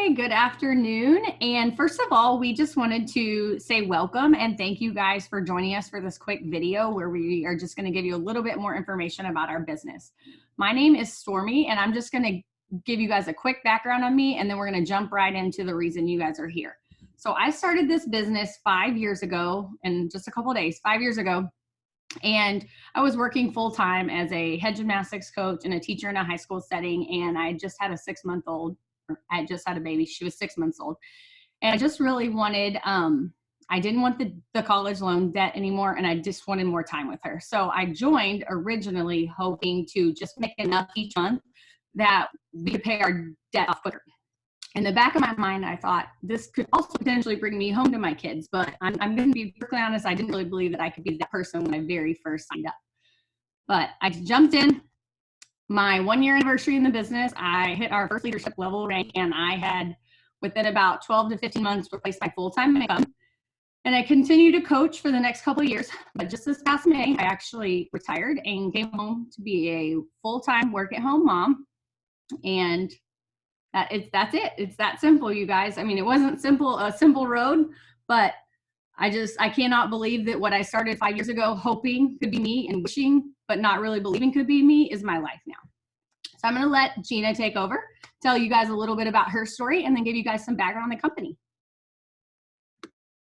Hi, good afternoon. And first of all, we just wanted to say welcome and thank you guys for joining us for this quick video where we are just going to give you a little bit more information about our business. My name is Stormy, and I'm just going to give you guys a quick background on me, and then we're going to jump right into the reason you guys are here. So I started this business 5 years ago, in just a couple of days, 5 years ago. And I was working full-time as a head gymnastics coach and a teacher in a high school setting. And I just had a 6-month-old, I just had a baby. She was 6 months old. And I just really wanted, I didn't want the college loan debt anymore. And I just wanted more time with her. So I joined originally hoping to just make enough each month that we could pay our debt off quicker. In the back of my mind, I thought this could also potentially bring me home to my kids, but I'm going to be perfectly honest, I didn't really believe that I could be that person when I very first signed up. But I jumped in. My 1-year anniversary in the business, I hit our first leadership level rank, and I had, within about 12 to 15 months, replaced my full-time income. And I continued to coach for the next couple of years. But just this past May, I actually retired and came home to be a full-time work-at-home mom. And that's it. It's that simple, you guys. I mean, it wasn't a simple road, but I cannot believe that what I started 5 years ago hoping could be me and wishing, but not really believing could be me, is my life now. So I'm going to let Gina take over, tell you guys a little bit about her story, and then give you guys some background on the company.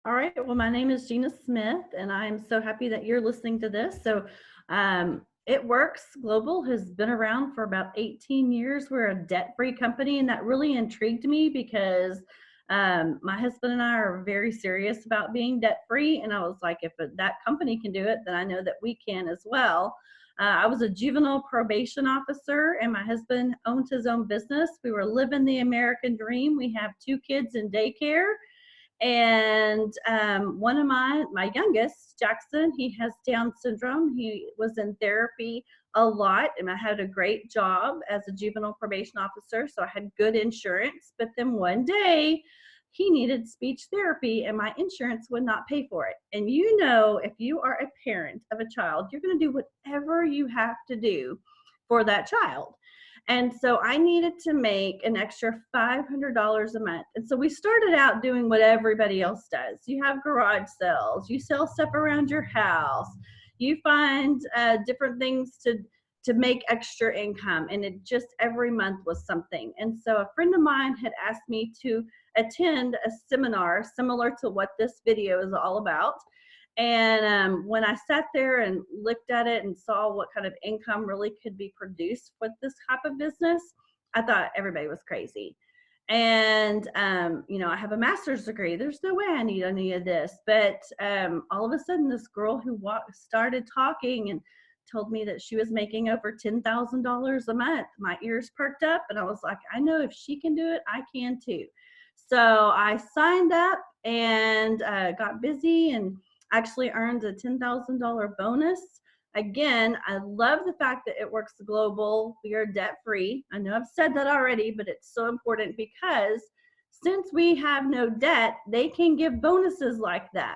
All right. Well, my name is Gina Smith, and I'm so happy that you're listening to this. So It Works Global has been around for about 18 years. We're a debt-free company, and that really intrigued me because my husband and I are very serious about being debt-free, and I was like, if that company can do it, then I know that we can as well. I was a juvenile probation officer, and my husband owned his own business. We were living the American dream. We have 2 kids in daycare. And one of my youngest, Jackson, he has Down syndrome. He was in therapy a lot, and I had a great job as a juvenile probation officer, so I had good insurance. But then one day, he needed speech therapy, and my insurance would not pay for it. And you know, if you are a parent of a child, you're going to do whatever you have to do for that child. And so I needed to make an extra $500 a month. And so we started out doing what everybody else does. You have garage sales, you sell stuff around your house, you find different things to make extra income. And it just every month was something. And so a friend of mine had asked me to attend a seminar similar to what this video is all about. And when I sat there and looked at it and saw what kind of income really could be produced with this type of business, I thought everybody was crazy. And, I have a master's degree. There's no way I need any of this. But all of a sudden, this girl who started talking and told me that she was making over $10,000 a month. My ears perked up, and I was like, I know if she can do it, I can too. So I signed up and got busy and actually earned a $10,000 bonus. Again, I love the fact that It Works Global. We are debt free. I know I've said that already, but it's so important because since we have no debt, they can give bonuses like that.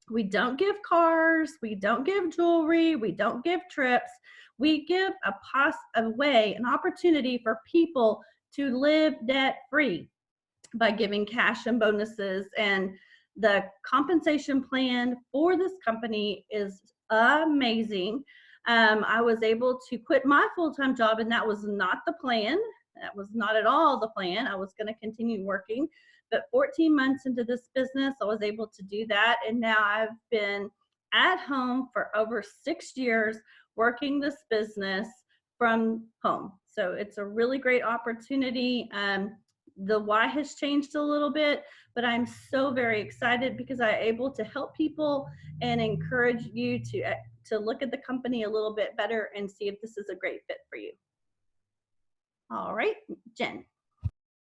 We don't give cars, we don't give jewelry, we don't give trips. We give an opportunity for people to live debt free by giving cash and bonuses. And the compensation plan for this company is amazing. I was able to quit my full-time job, and that was not the plan. That was not at all the plan. I was going to continue working, but 14 months into this business, I was able to do that. And now I've been at home for over 6 years working this business from home. So it's a really great opportunity. The why has changed a little bit, but I'm so very excited because I'm able to help people and encourage you to look at the company a little bit better and see if this is a great fit for you. All right, Jen.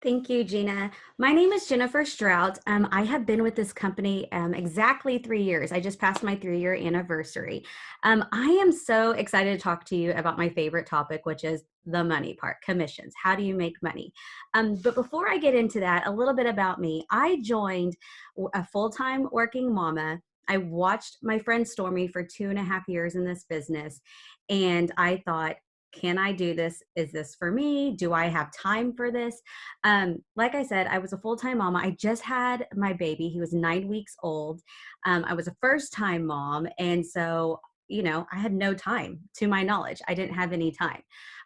Thank you, Gina. My name is Jennifer Strout. I have been with this company exactly 3 years. I just passed my 3-year anniversary. I am so excited to talk to you about my favorite topic, which is the money part, commissions. How do you make money? But before I get into that, a little bit about me. I joined a full-time working mama. I watched my friend Stormy for 2.5 years in this business, and I thought, can I do this? Is this for me? Do I have time for this? Like I said, I was a full-time mama. I just had my baby. He was 9 weeks old. I was a first-time mom. And so, I had no time to my knowledge. I didn't have any time.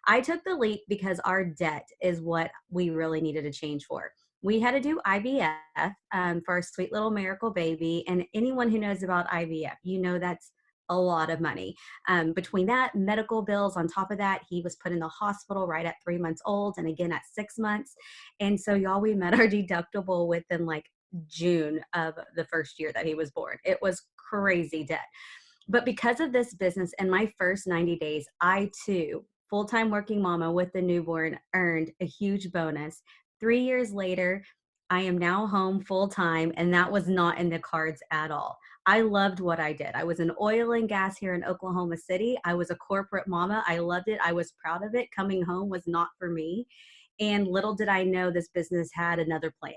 I took the leap because our debt is what we really needed to change for. We had to do IVF for our sweet little miracle baby. And anyone who knows about IVF, that's a lot of money. Between that, medical bills on top of that, he was put in the hospital right at 3 months old and again at 6 months. And so, y'all, we met our deductible within like June of the first year that he was born. It was crazy debt. But because of this business, in my first 90 days, I too, full-time working mama with the newborn, earned a huge bonus. 3 years later, I am now home full-time, and that was not in the cards at all. I loved what I did. I was in oil and gas here in Oklahoma City. I was a corporate mama. I loved it. I was proud of it. Coming home was not for me. And little did I know this business had another plan.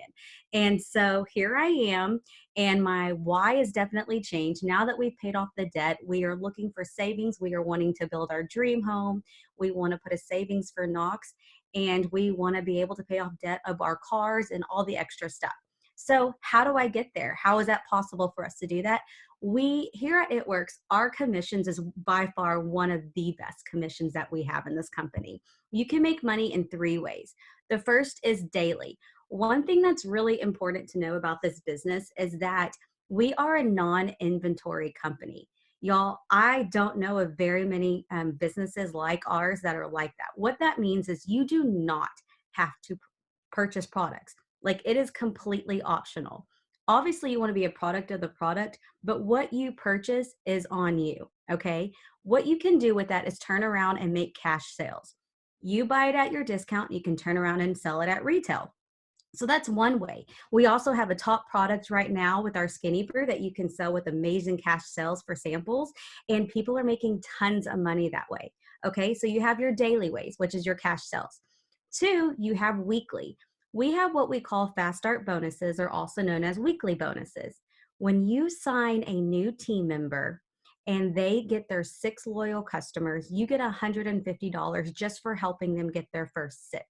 And so here I am, and my why has definitely changed. Now that we've paid off the debt, we are looking for savings. We are wanting to build our dream home. We want to put a savings for Knox, and we want to be able to pay off debt of our cars and all the extra stuff. So how do I get there? How is that possible for us to do that? We here at It Works, our commissions is by far one of the best commissions that we have in this company. You can make money in 3 ways. The first is daily. One thing that's really important to know about this business is that we are a non-inventory company. Y'all, I don't know of very many businesses like ours that are like that. What that means is you do not have to purchase products. Like, it is completely optional. Obviously, you want to be a product of the product, but what you purchase is on you, okay? What you can do with that is turn around and make cash sales. You buy it at your discount, you can turn around and sell it at retail. So that's one way. We also have a top product right now with our Skinny Brew that you can sell with amazing cash sales for samples, and people are making tons of money that way. Okay, so you have your daily ways, which is your cash sales. 2, you have weekly. We have what we call fast start bonuses, or also known as weekly bonuses. When you sign a new team member and they get their 6 loyal customers, you get $150 just for helping them get their first 6.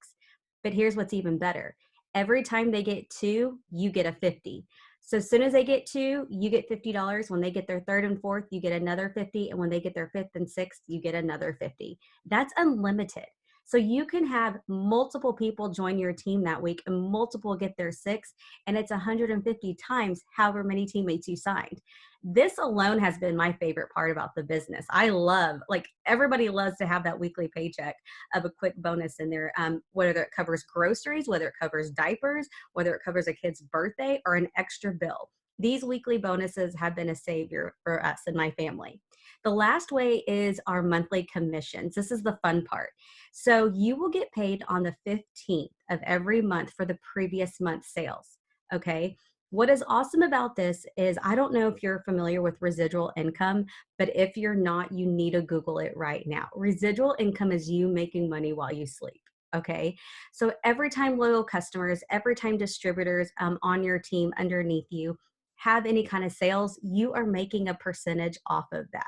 But here's what's even better. Every time they get 2, you get a 50. So as soon as they get 2, you get $50. When they get their 3rd and 4th, you get another 50. And when they get their 5th and 6th, you get another 50. That's unlimited. So you can have multiple people join your team that week and multiple get their 6, and it's 150 times however many teammates you signed. This alone has been my favorite part about the business. I love, like, everybody loves to have that weekly paycheck of a quick bonus in there, whether it covers groceries, whether it covers diapers, whether it covers a kid's birthday or an extra bill. These weekly bonuses have been a savior for us and my family. The last way is our monthly commissions. This is the fun part. So you will get paid on the 15th of every month for the previous month's sales, okay? What is awesome about this is, I don't know if you're familiar with residual income, but if you're not, you need to Google it right now. Residual income is you making money while you sleep, okay? So every time loyal customers, every time distributors on your team underneath you have any kind of sales, you are making a percentage off of that.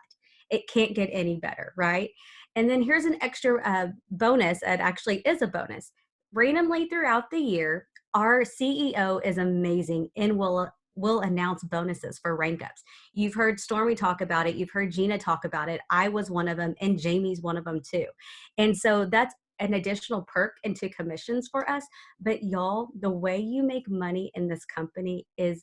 It can't get any better, right? And then here's an extra bonus. It actually is a bonus. Randomly throughout the year, our CEO is amazing and will announce bonuses for rank ups. You've heard Stormy talk about it. You've heard Gina talk about it. I was one of them, and Jamie's one of them too. And so that's an additional perk into commissions for us. But y'all, the way you make money in this company is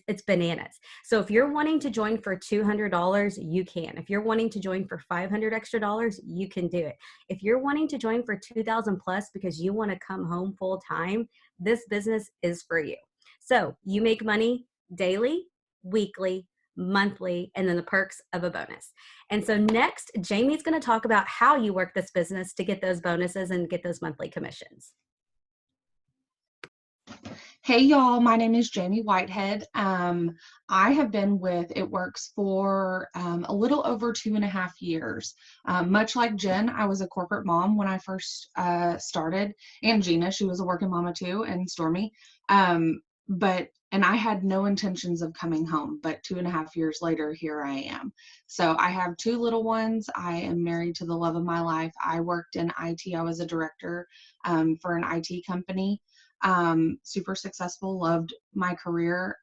it's bananas. So if you're wanting to join for $200, you can. If you're wanting to join for $500 extra dollars, you can do it. If you're wanting to join for 2,000 plus because you want to come home full time, this business is for you. So you make money daily, weekly, monthly, and then the perks of a bonus. And so next, Jamie's going to talk about how you work this business to get those bonuses and get those monthly commissions. Hey y'all, my name is Jamie Whitehead. I have been with It Works for a little over 2.5 years. Much like Jen, I was a corporate mom when I first started, and Gina, she was a working mama too, and Stormy. and I had no intentions of coming home, but 2.5 years later, here I am. So I have 2 little ones. I am married to the love of my life. I worked in IT. I was a director for an IT company. Super successful, loved my career.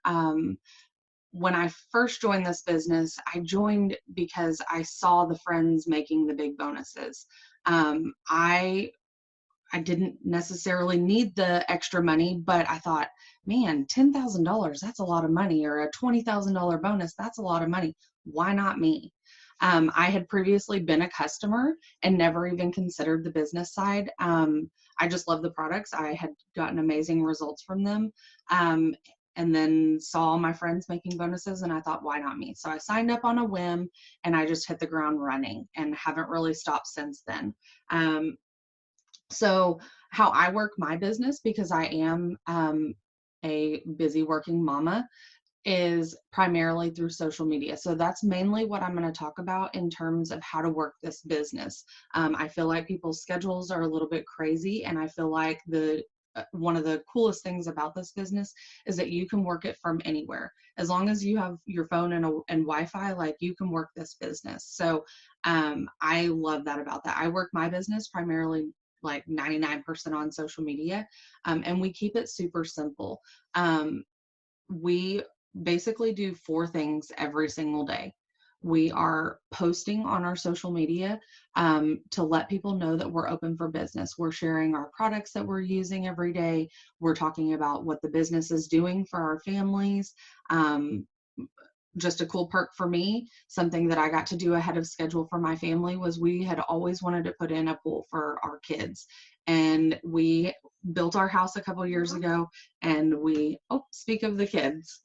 When I first joined this business, I joined because I saw the friends making the big bonuses. I didn't necessarily need the extra money, but I thought, man, $10,000, that's a lot of money, or a $20,000 bonus, that's a lot of money. Why not me? I had previously been a customer and never even considered the business side. I just love the products. I had gotten amazing results from them. And then saw my friends making bonuses, and I thought, why not me? So I signed up on a whim, and I just hit the ground running and haven't really stopped since then. So how I work my business, because I am a busy working mama, is primarily through social media. So that's mainly what I'm going to talk about in terms of how to work this business. I feel like people's schedules are a little bit crazy, and I feel like one of the coolest things about this business is that you can work it from anywhere. As long as you have your phone and Wi-Fi, like, you can work this business. So I love that about that. I work my business primarily like 99% on social media, and we keep it super simple. We basically do 4 things every single day. We are posting on our social media to let people know that we're open for business. We're sharing our products that we're using every day. We're talking about what the business is doing for our families. Just a cool perk for me, something that I got to do ahead of schedule for my family, was we had always wanted to put in a pool for our kids. And we built our house a couple years ago, and speak of the kids.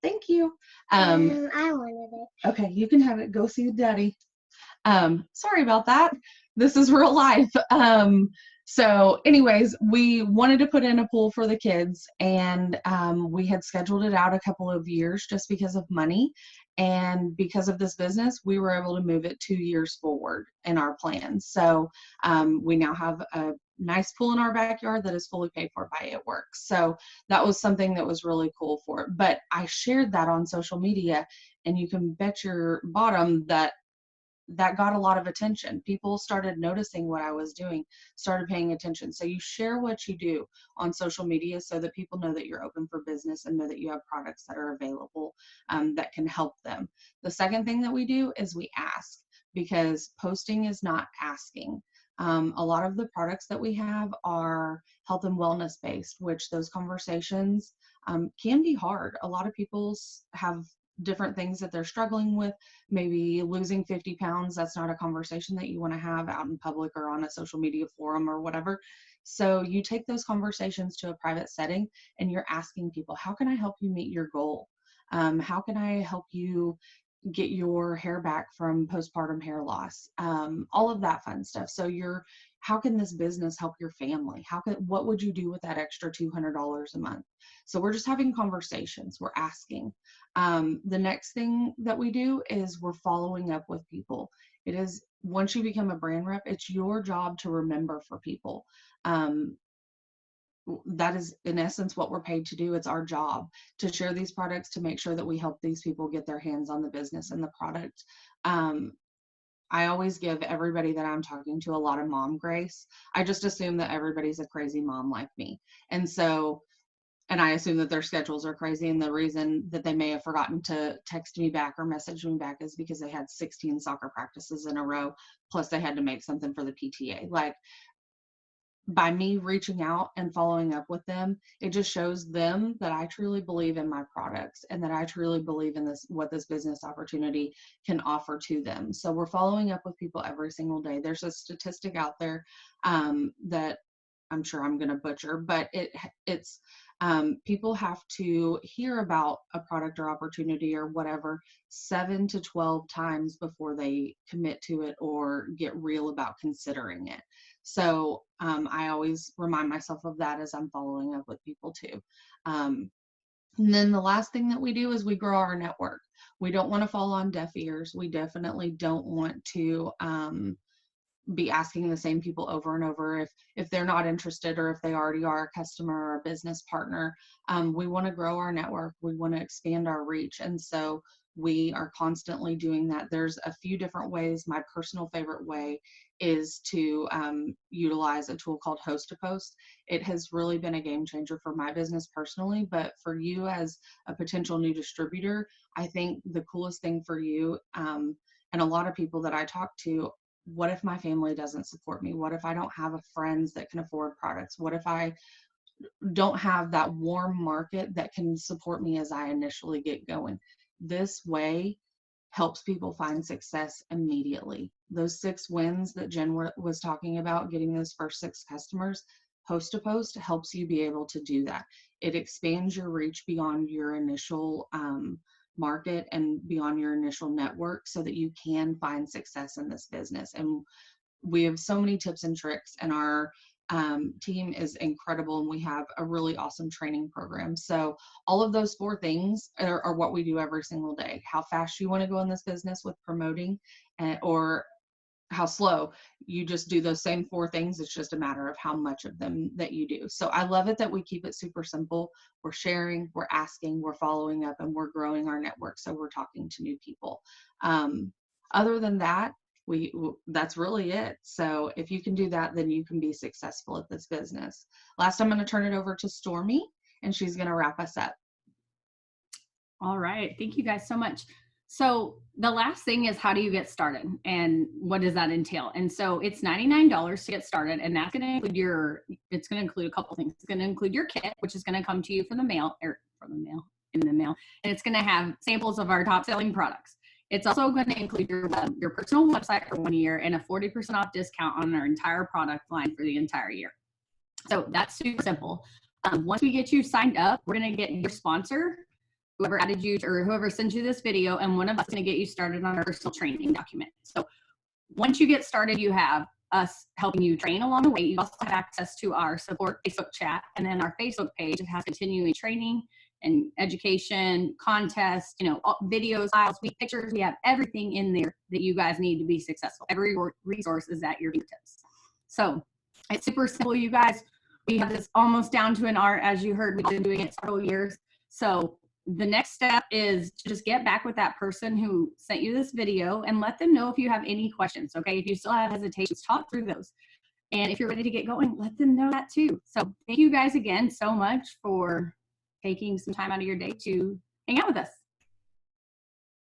Thank you. I wanted it. Okay, you can have it. Go see daddy. Sorry about that. This is real life. So anyways, we wanted to put in a pool for the kids, and we had scheduled it out a couple of years just because of money. And because of this business, we were able to move it 2 years forward in our plans. So we now have a nice pool in our backyard that is fully paid for by It Works. So that was something that was really cool for it. But I shared that on social media, and you can bet your bottom that got a lot of attention. People started noticing what I was doing, started paying attention. So you share what you do on social media so that people know that you're open for business and know that you have products that are available that can help them. The second thing that we do is we ask, because posting is not asking. A lot of the products that we have are health and wellness based, which those conversations can be hard. A lot of people have different things that they're struggling with, maybe losing 50 pounds. That's not a conversation that you want to have out in public or on a social media forum or whatever. So you take those conversations to a private setting, and you're asking people, how can I help you meet your goal? How can I help you get your hair back from postpartum hair loss? All of that fun stuff. So how can this business help your family? What would you do with that extra $200 a month? So we're just having conversations. We're asking. The next thing that we do is we're following up with people. It is, once you become a brand rep, it's your job to remember for people. That is in essence what we're paid to do. It's our job to share these products, to make sure that we help these people get their hands on the business and the product. I always give everybody that I'm talking to a lot of mom grace. I just assume that everybody's a crazy mom like me. And I assume that their schedules are crazy, and the reason that they may have forgotten to text me back or message me back is because they had 16 soccer practices in a row, plus they had to make something for the PTA. Like, by me reaching out and following up with them, it just shows them that I truly believe in my products, and that I truly believe in what this business opportunity can offer to them. So we're following up with people every single day. There's a statistic out there that I'm sure I'm going to butcher, but it's people have to hear about a product or opportunity or whatever 7 to 12 times before they commit to it or get real about considering it. So I always remind myself of that as I'm following up with people too. And then the last thing that we do is we grow our network. We don't want to fall on deaf ears. We definitely don't want to be asking the same people over and over if they're not interested, or if they already are a customer or a business partner. We want to grow our network. We want to expand our reach. And so we are constantly doing that. There's a few different ways. My personal favorite way is to utilize a tool called Host-to-Post. It has really been a game changer for my business personally, but for you as a potential new distributor, I think the coolest thing for you, and a lot of people that I talk to, what if my family doesn't support me? What if I don't have friends that can afford products? What if I don't have that warm market that can support me as I initially get going? This way helps people find success immediately. Those 6 wins that Jen was talking about, getting those first 6 customers, Host-to-Post helps you be able to do that. It expands your reach beyond your initial market and beyond your initial network, so that you can find success in this business. And we have so many tips and tricks, and our team is incredible, and we have a really awesome training program. So all of those 4 things are what we do every single day. How fast you want to go in this business with promoting, or how slow. You just do those same 4 things. It's just a matter of how much of them that you do. So I love it that we keep it super simple. We're sharing, we're asking, we're following up, and we're growing our network. So we're talking to new people. Other than that, that's really it. So if you can do that, then you can be successful at this business. Last, I'm going to turn it over to Stormy, and she's going to wrap us up. All right. Thank you guys so much. So the last thing is, how do you get started, and what does that entail? And so it's $99 to get started, and that's going to include it's going to include a couple things. It's going to include your kit, which is going to come to you in the mail, and it's going to have samples of our top selling products. It's also going to include your personal website for 1 year and a 40% off discount on our entire product line for the entire year. So that's super simple. Once we get you signed up, we're going to get your sponsor, whoever added you or whoever sends you this video, and one of us is going to get you started on our personal training document. So once you get started, you have us helping you train along the way. You also have access to our support Facebook chat, and then our Facebook page. It has continuing training and education, contests, videos, files, pictures. We have everything in there that you guys need to be successful. Every resource is at your fingertips. So it's super simple, you guys. We have this almost down to an art. As you heard, we've been doing it several years. So the next step is to just get back with that person who sent you this video and let them know if you have any questions. Okay, if you still have hesitations, talk through those. And if you're ready to get going, let them know that too. So thank you guys again so much for taking some time out of your day to hang out with us.